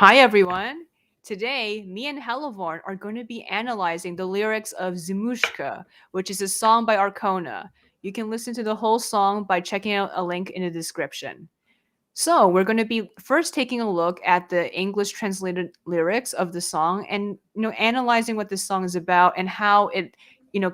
Hi, everyone. Today, me and Helavorn are going to be analyzing the lyrics of Zimushka, which is a song by Arkona. You can listen to the whole song by checking out a link in the description. So, we're going to be first taking a look at the English translated lyrics of the song and analyzing what this song is about and how it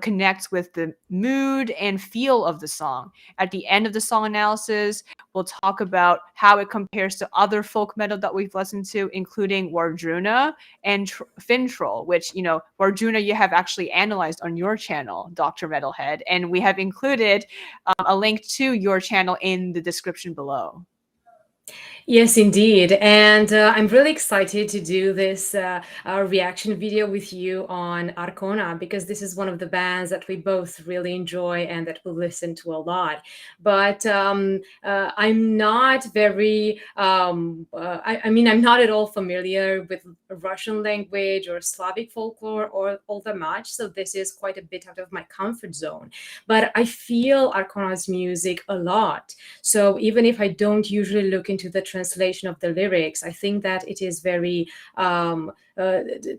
connects with the mood and feel of the song. At the end of the song analysis, we'll talk about how it compares to other folk metal that we've listened to, including Wardruna and Fintroll, which, Wardruna you have actually analyzed on your channel, Dr. Metalhead, and we have included a link to your channel in the description below. Yes, indeed. And I'm really excited to do this reaction video with you on Arkona because this is one of the bands that we both really enjoy and that we listen to a lot. But I'm not very, I mean, I'm not at all familiar with Russian language or Slavic folklore or all that much. So this is quite a bit out of my comfort zone. But I feel Arkona's music a lot. So even if I don't usually look into the translation of the lyrics, I think that it is very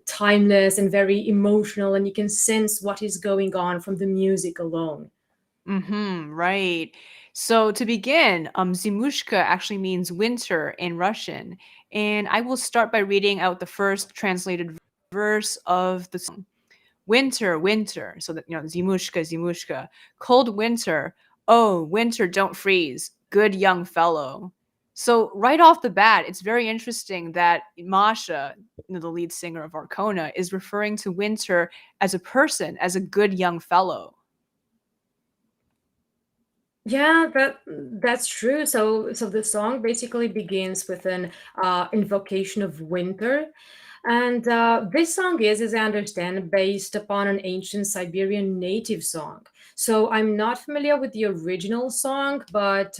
timeless and very emotional, and you can sense what is going on from the music alone. Right. So to begin, Zimushka actually means winter in Russian, and I will start by reading out the first translated verse of the song. Winter, winter. So that Zimushka, Zimushka. Cold winter. Oh, winter, don't freeze. Good young fellow. So right off the bat, it's very interesting that Masha, the lead singer of Arkona, is referring to winter as a person, as a good young fellow. Yeah, that's true. So the song basically begins with an invocation of winter, and this song is, as I understand, based upon an ancient Siberian native song. So I'm not familiar with the original song, but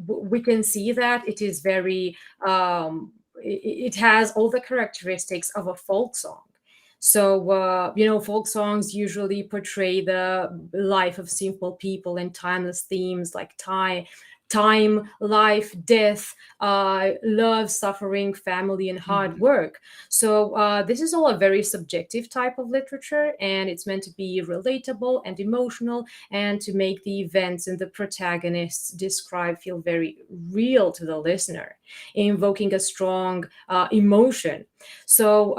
we can see that it is very. It has all the characteristics of a folk song. So, folk songs usually portray the life of simple people and timeless themes like time, life, death, love, suffering, family, and hard Mhm. work. So, this is all a very subjective type of literature, and it's meant to be relatable and emotional and to make the events and the protagonists described feel very real to the listener, invoking a strong emotion. So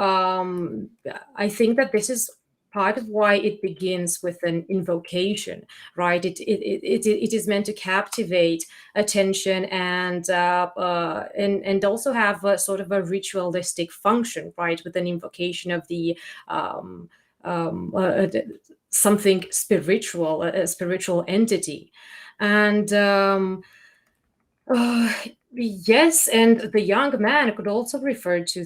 I think that this is part of why it begins with an invocation, right? It is meant to captivate attention and also have a sort of a ritualistic function, right? With an invocation of the um, um, uh, something spiritual, a spiritual entity, and uh, yes, and the young man could also refer to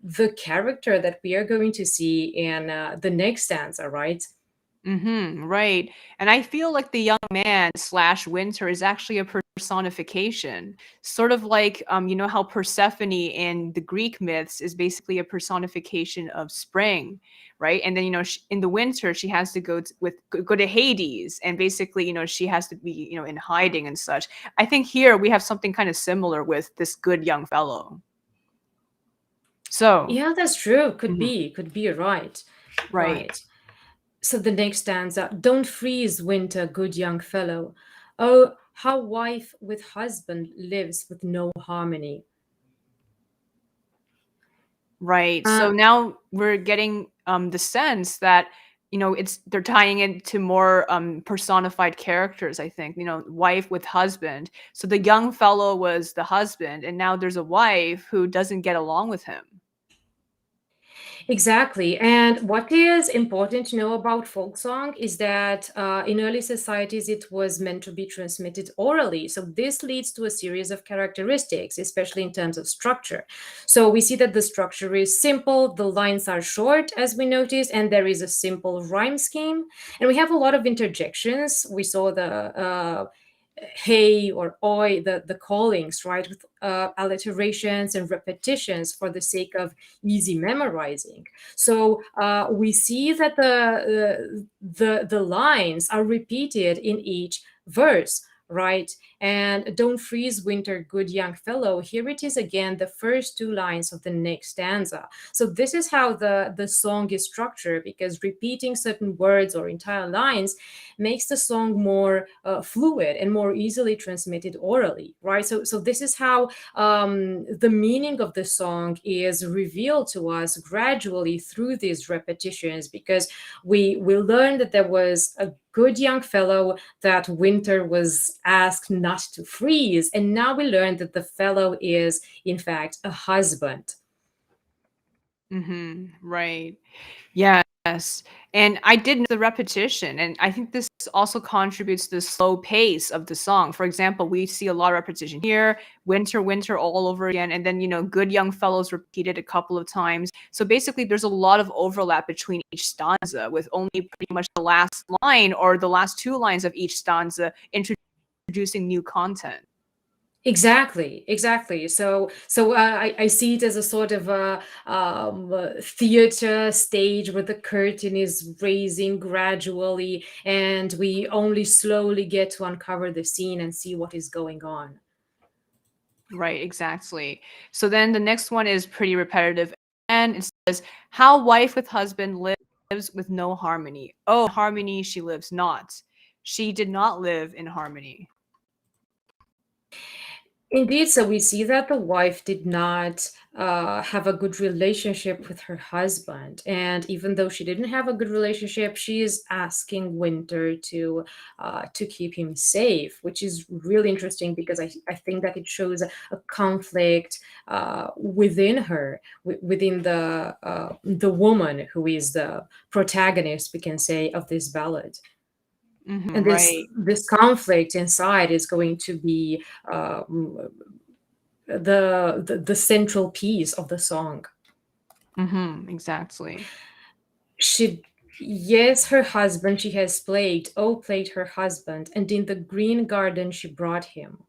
the character that we are going to see in the next stanza, right? Right. And I feel like the young man slash winter is actually a personification. Sort of like how Persephone in the Greek myths is basically a personification of spring, right? And then in the winter she has to go to Hades, and basically she has to be in hiding and such. I think here we have something kind of similar with this good young fellow. So, Yeah, that's true. Could mhm, be, could be right. right. Right. So the next stanza, don't freeze, winter, good young fellow. Oh, how wife with husband lives with no harmony. Right. Uh, So now we're getting the sense that it's they're tying into more personified characters, I think. Wife with husband. So the young fellow was the husband, and now there's a wife who doesn't get along with him. Exactly. And what is important to know about folk song is that in early societies, it was meant to be transmitted orally. So this leads to a series of characteristics, especially in terms of structure. So we see that the structure is simple, the lines are short, as we noticed, and there is a simple rhyme scheme. And we have a lot of interjections. We saw the hey or oi, the callings, right, with alliterations and repetitions for the sake of easy memorizing. So we see that the lines are repeated in each verse, right? And "Don't freeze, winter, good young fellow," here it is again, the first two lines of the next stanza. So this is how the song is structured, because repeating certain words or entire lines makes the song more fluid and more easily transmitted orally, right? So this is how the meaning of the song is revealed to us gradually through these repetitions, because we learned that there was a good young fellow, that winter was asked not to freeze, and now we learn that the fellow is in fact a husband. Right. Yes. And I did notice the repetition, and I think this also contributes to the slow pace of the song. For example, we see a lot of repetition here, winter, winter all over again, and then, good young fellows repeated a couple of times. So basically, there's a lot of overlap between each stanza, with only pretty much the last line or the last two lines of each stanza introducing new content. Exactly, exactly. So I see it as a sort of theater stage where the curtain is raising gradually, and we only slowly get to uncover the scene and see what is going on. Right, exactly. So then the next one is pretty repetitive. And it says, "How wife with husband lives with no harmony. Oh, harmony she lives not. She did not live in harmony." Indeed, so we see that the wife did not have a good relationship with her husband. And even though she didn't have a good relationship, she is asking Winter to keep him safe, which is really interesting, because I think that it shows a conflict within her, within the woman who is the protagonist, we can say, of this ballad. And this Right. this conflict inside is going to be um, the central piece of the song. Exactly. She, yes, her husband she has plagued, oh, plagued her husband, and in the green garden she brought him.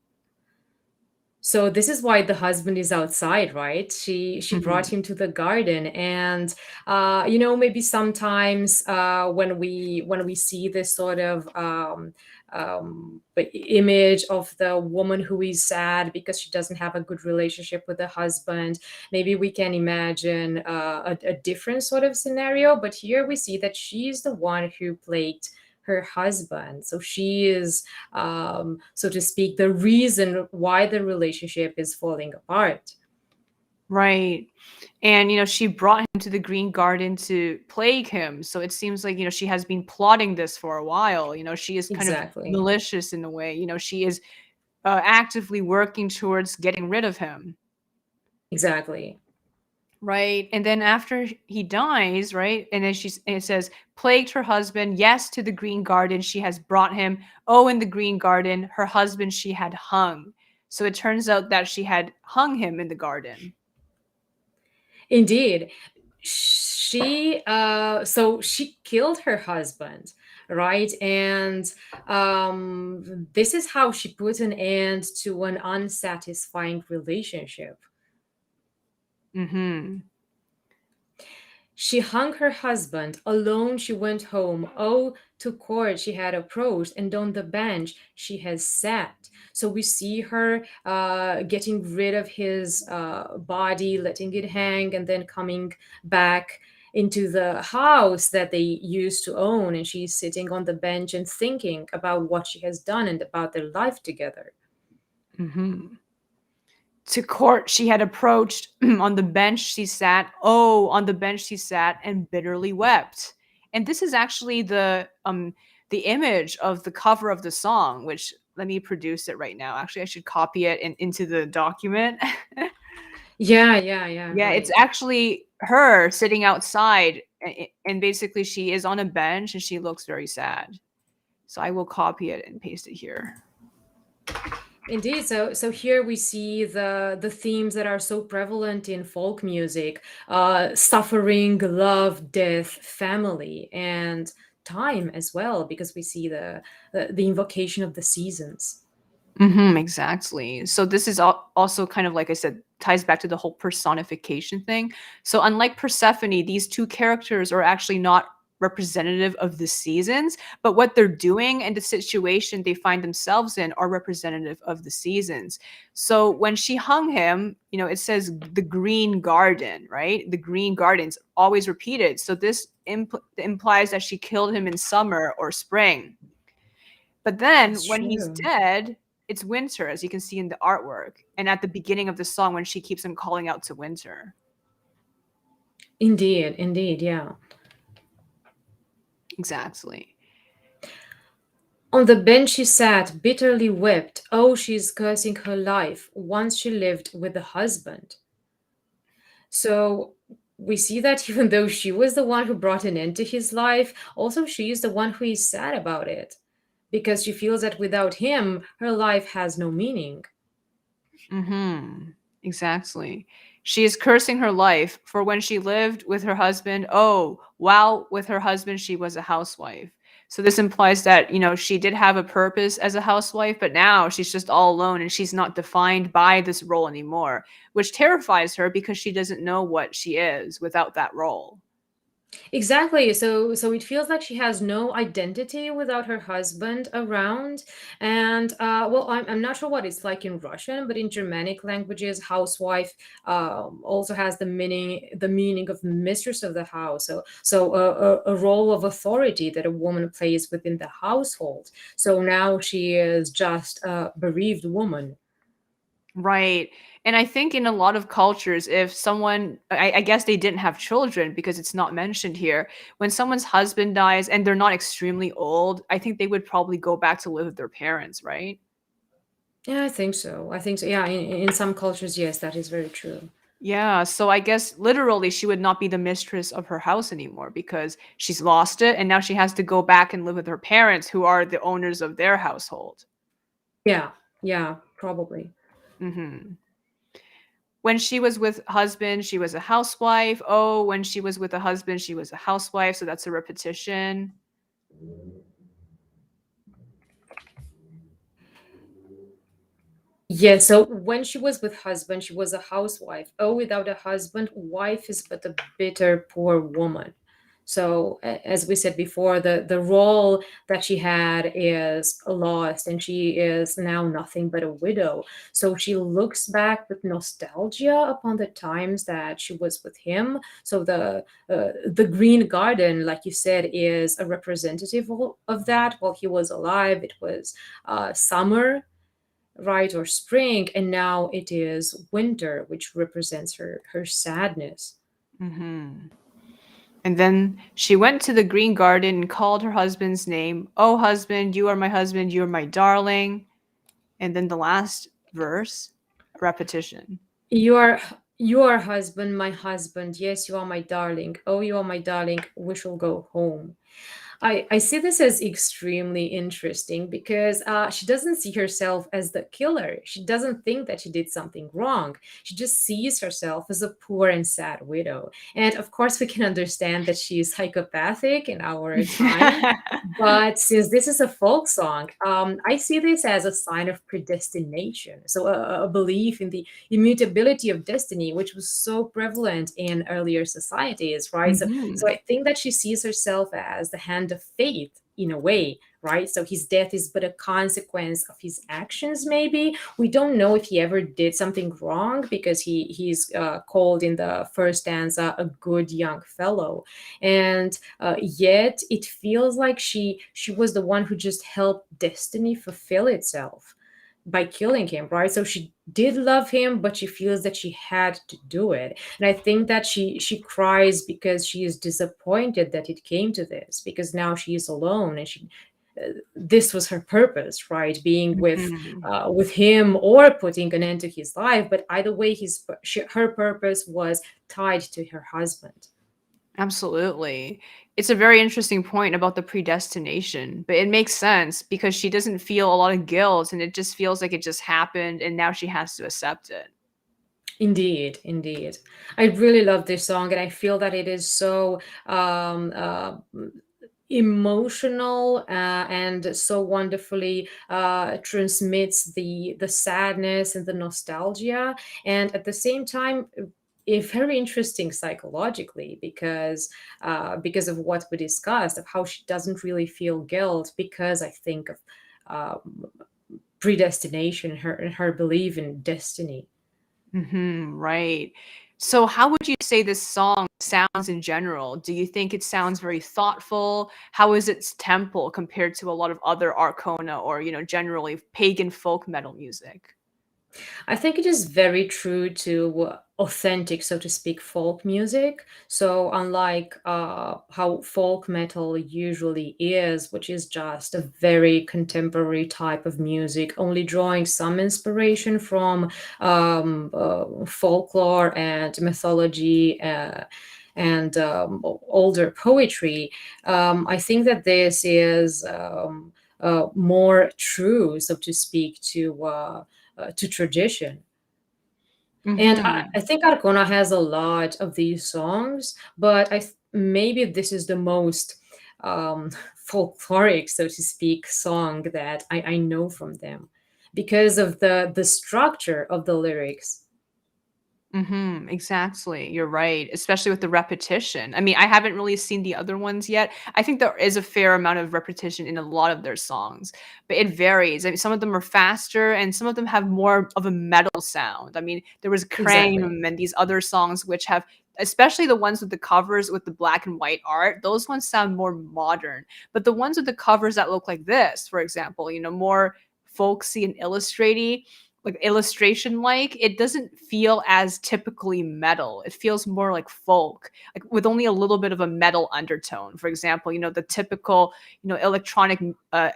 So this is why the husband is outside, right? She brought hmm him to the garden. And maybe sometimes when we see this sort of image of the woman who is sad because she doesn't have a good relationship with the husband, maybe we can imagine a different sort of scenario. But here we see that she's the one who plagued her husband. So she is, so to speak, the reason why the relationship is falling apart. Right. And, she brought him to the green garden to plague him. So it seems like, she has been plotting this for a while. She is kind of Exactly. malicious in a way. She is actively working towards getting rid of him. Exactly. Right. And then after he dies, right? And then it says, "Plagued her husband, yes, to the green garden she has brought him. Oh, in the green garden, her husband she had hung." So it turns out that she had hung him in the garden. Indeed. She killed her husband, right? And this is how she put an end to an unsatisfying relationship. Mm-hmm. She hung her husband, alone she went home. Oh, to court she had approached, and on the bench she has sat. So we see her getting rid of his body, letting it hang, and then coming back into the house that they used to own. And she's sitting on the bench and thinking about what she has done and about their life together. Mm-hmm. To court she had approached. On the bench she sat. Oh, on the bench she sat and bitterly wept. And this is actually the image of the cover of the song, which, let me produce it right now. Actually, I should copy it into the document. Yeah, yeah, yeah, Yeah, it's right. actually her sitting outside, and basically she is on a bench and she looks very sad. So I will copy it and paste it here. Indeed. So here we see the themes that are so prevalent in folk music: suffering, love, death, family, and time as well, because we see the invocation of the seasons. Exactly. So this is also kind of, like I said, ties back to the whole personification thing. So unlike Persephone, these two characters are actually not representative of the seasons, but what they're doing and the situation they find themselves in are representative of the seasons. So when she hung him, it says the green garden, right? The green gardens always repeated. So this implies that she killed him in summer or spring. But That's then when he's true. dead, it's winter, as you can see in the artwork. And at the beginning of the song, when she keeps him calling out to winter. Indeed, indeed, yeah. Exactly. On the bench she sat, bitterly wept. Oh, she's cursing her life. Once she lived with a husband. So we see that even though she was the one who brought an end to his life, also she is the one who is sad about it because she feels that without him, her life has no meaning. Mm-hmm. Exactly. She is cursing her life for when she lived with her husband. Oh, while with her husband, she was a housewife. So this implies that, she did have a purpose as a housewife, but now she's just all alone and she's not defined by this role anymore, which terrifies her because she doesn't know what she is without that role. Exactly. So it feels like she has no identity without her husband around. And well, I'm not sure what it's like in Russian, but in Germanic languages, housewife also has the meaning of mistress of the house. So a role of authority that a woman plays within the household. So now she is just a bereaved woman. Right. And I think in a lot of cultures, if someone, I guess they didn't have children because it's not mentioned here, when someone's husband dies and they're not extremely old, I think they would probably go back to live with their parents, right? Yeah, I think so. I think so. Yeah, in some cultures, yes, that is very true. Yeah. So I guess literally she would not be the mistress of her house anymore because she's lost it. And now she has to go back and live with her parents who are the owners of their household. Yeah, yeah, probably. Hmm. When she was with husband, she was a housewife. Oh, when she was with a husband, she was a housewife. So that's a repetition. Yeah, so when she was with husband, she was a housewife. Oh, without a husband, wife is but a bitter poor woman. So, as we said before, the role that she had is lost, and she is now nothing but a widow. So she looks back with nostalgia upon the times that she was with him. So the green garden, like you said, is a representative of that. While he was alive, it was summer, right, or spring, and now it is winter, which represents her sadness. Hmm. And then she went to the green garden and called her husband's name. Oh, husband, you are my husband, you are my darling. And then the last verse, repetition. You are husband, my husband. Yes, you are my darling. Oh, you are my darling. We shall go home. I see this as extremely interesting because she doesn't see herself as the killer. She doesn't think that she did something wrong. She just sees herself as a poor and sad widow. And of course, we can understand that she is psychopathic in our time. But since this is a folk song, I see this as a sign of predestination. So, a belief in the immutability of destiny, which was so prevalent in earlier societies, right? So Hmm. I think that she sees herself as the hand of fate in a way, right? So his death is but a consequence of his actions. Maybe we don't know if he ever did something wrong because he's called in the first stanza a good young fellow, and yet it feels like she was the one who just helped destiny fulfill itself by killing him, right? So she did love him, but she feels that she had to do it. And I think that she cries because she is disappointed that it came to this, because now she is alone, and she this was her purpose, right? Being Hmm. with him or putting an end to his life. But either way, her purpose was tied to her husband. Absolutely. It's a very interesting point about the predestination, but it makes sense because she doesn't feel a lot of guilt and it just feels like it just happened and now she has to accept it. Indeed, indeed. I really love this song, and I feel that it is so emotional, and so wonderfully transmits the sadness and the nostalgia, and at the same time very interesting psychologically, because of what we discussed, of how she doesn't really feel guilt because I think of predestination, her belief in destiny. Right. So, how would you say this song sounds in general? Do you think it sounds very thoughtful? How is its tempo compared to a lot of other Arkona or, generally pagan folk metal music? I think it is very true to authentic, so to speak, folk music. So, unlike how folk metal usually is, which is just a very contemporary type of music, only drawing some inspiration from folklore and mythology. And older poetry, I think that this is more true, so to speak, to tradition. And Mhm. I think Arcona has a lot of these songs, but maybe this is the most um, folkloric, so to speak, song that I know from them because of the structure of the lyrics. Exactly. You're right, especially with the repetition. I mean, I haven't really seen the other ones yet. I think there is a fair amount of repetition in a lot of their songs, but it varies. I mean, some of them are faster and some of them have more of a metal sound. I mean, there was Exactly. Crane and these other songs which have, especially the ones with the covers with the black and white art, those ones sound more modern. But the ones with the covers that look like this, for example, more folksy and illustraty, like illustration like, it doesn't feel as typically metal. It feels more like folk, like with only a little bit of a metal undertone. For example, the typical, electronic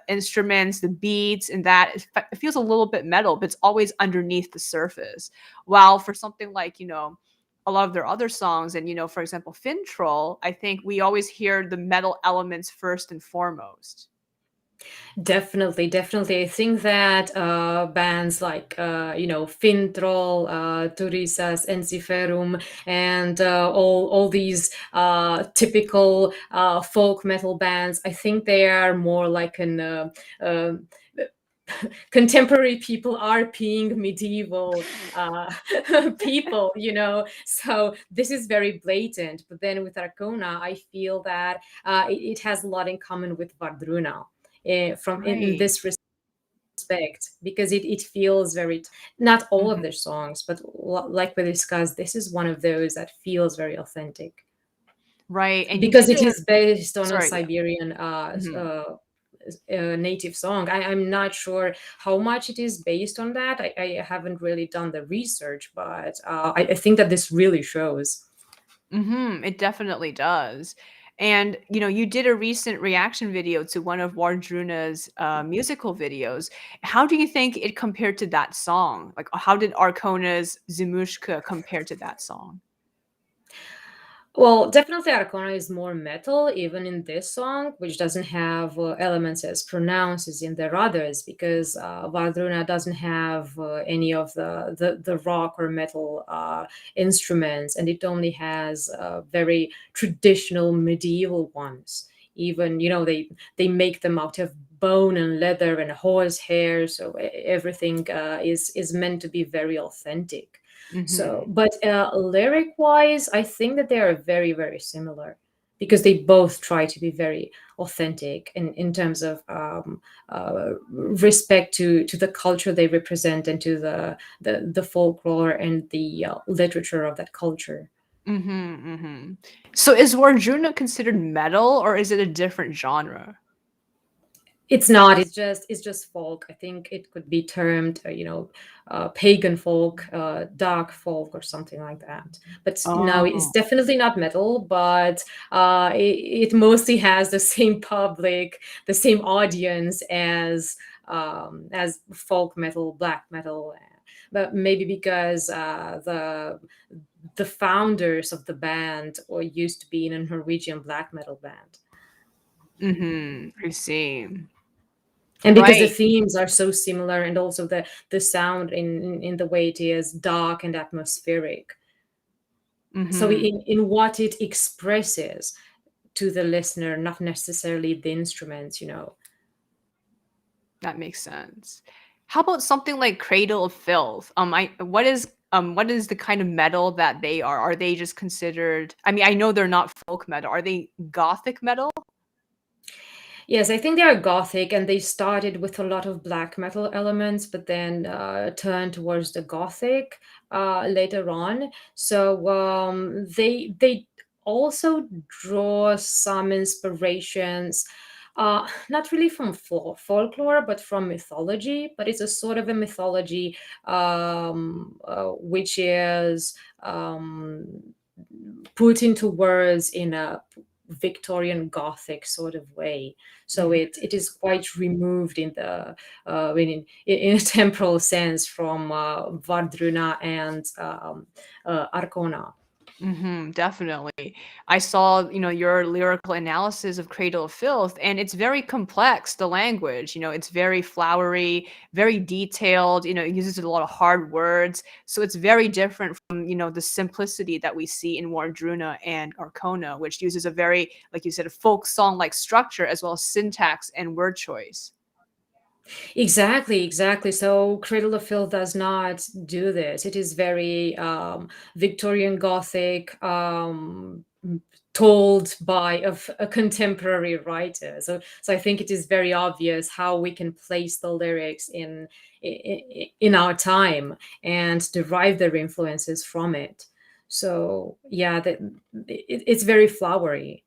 instruments, the beats, and that it feels a little bit metal, but it's always underneath the surface. While for something like, a lot of their other songs, and for example, Fintroll, I think we always hear the metal elements first and foremost. Definitely, definitely. I think that bands like Fintroll, Turisas, Ensiferum, and all these typical folk metal bands, I think they are more like an uh, contemporary people are being medieval people, so this is very blatant. But then with Arcona, I feel that it has a lot in common with Vardruna, from in Right. this respect, because it feels very, not all of Mhm. their songs, but like we discussed, this is one of those that feels very authentic Right. And you because did it a is based on a sorry, yeah. Siberian Mhm. native song. I'm not sure how much it is based on that. I haven't really done the research, but I think that this really shows. It definitely does. And you did a recent reaction video to one of Wardruna's musical videos. How do you think it compared to that song? Like, how did Arkona's Zimushka compare to that song? Well, definitely Arkona is more metal, even in this song, which doesn't have elements as pronounced as in their others, because Vardruna doesn't have any of the rock or metal instruments, and it only has very traditional medieval ones. Even, they make them out of bone and leather and horsehair, so everything is meant to be very authentic. So, Mhm. but lyric wise, I think that they are very, very similar because they both try to be very authentic in terms of respect to the culture they represent and to the folklore and the literature of that culture. So is Wardruna considered metal or is it a different genre? It's not. It's just folk. I think it could be termed, pagan folk, dark folk, or something like that. But no, it's Oh. definitely not metal. But it mostly has the same public, the same audience as folk metal, black metal. But maybe because the founders of the band or used to be in a Norwegian black metal band. I see. And because the Right. themes are so similar, and also the sound in the way it is dark and atmospheric, so Mhm. in what it expresses to the listener, not necessarily the instruments. That makes sense. How about something like Cradle of Filth? I what is what is the kind of metal that they are? Are they just considered? I mean, I know they're not folk metal. Are they gothic metal? Yes, I think they are gothic, and they started with a lot of black metal elements, but then turned towards the gothic later on. So they also draw some inspirations, not really from folklore, but from mythology. But it's a sort of a mythology which is put into words in a Victorian Gothic sort of way. So Mhm. it is quite removed in the in a temporal sense from Vardruna and Arkona. Definitely. I saw, your lyrical analysis of Cradle of Filth, and it's very complex, the language. It's very flowery, very detailed, it uses a lot of hard words. So it's very different from, the simplicity that we see in Wardruna and Arkona, which uses a very, like you said, a folk song like structure as well as syntax and word choice. Exactly, exactly. So Cradle of Filth does not do this. It is very Victorian Gothic, told by a contemporary writer. So I think it is very obvious how we can place the lyrics in our time and derive their influences from it. So yeah, it's very flowery.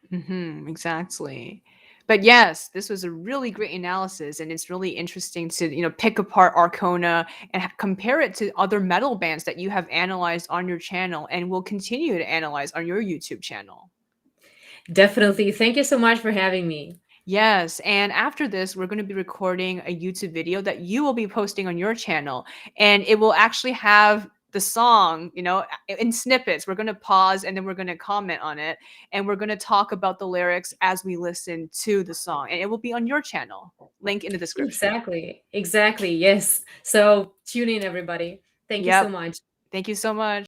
Exactly. But yes, this was a really great analysis, and it's really interesting to pick apart Arkona and compare it to other metal bands that you have analyzed on your channel, and will continue to analyze on your YouTube channel. Definitely. Thank you so much for having me. Yes, and after this, we're going to be recording a YouTube video that you will be posting on your channel, and it will actually have the song, in snippets. We're going to pause and then we're going to comment on it, and we're going to talk about the lyrics as we listen to the song, and it will be on your channel. Link in the description. Exactly. Exactly. Yes. So tune in, everybody. Thank you so Yep. much. Thank you so much.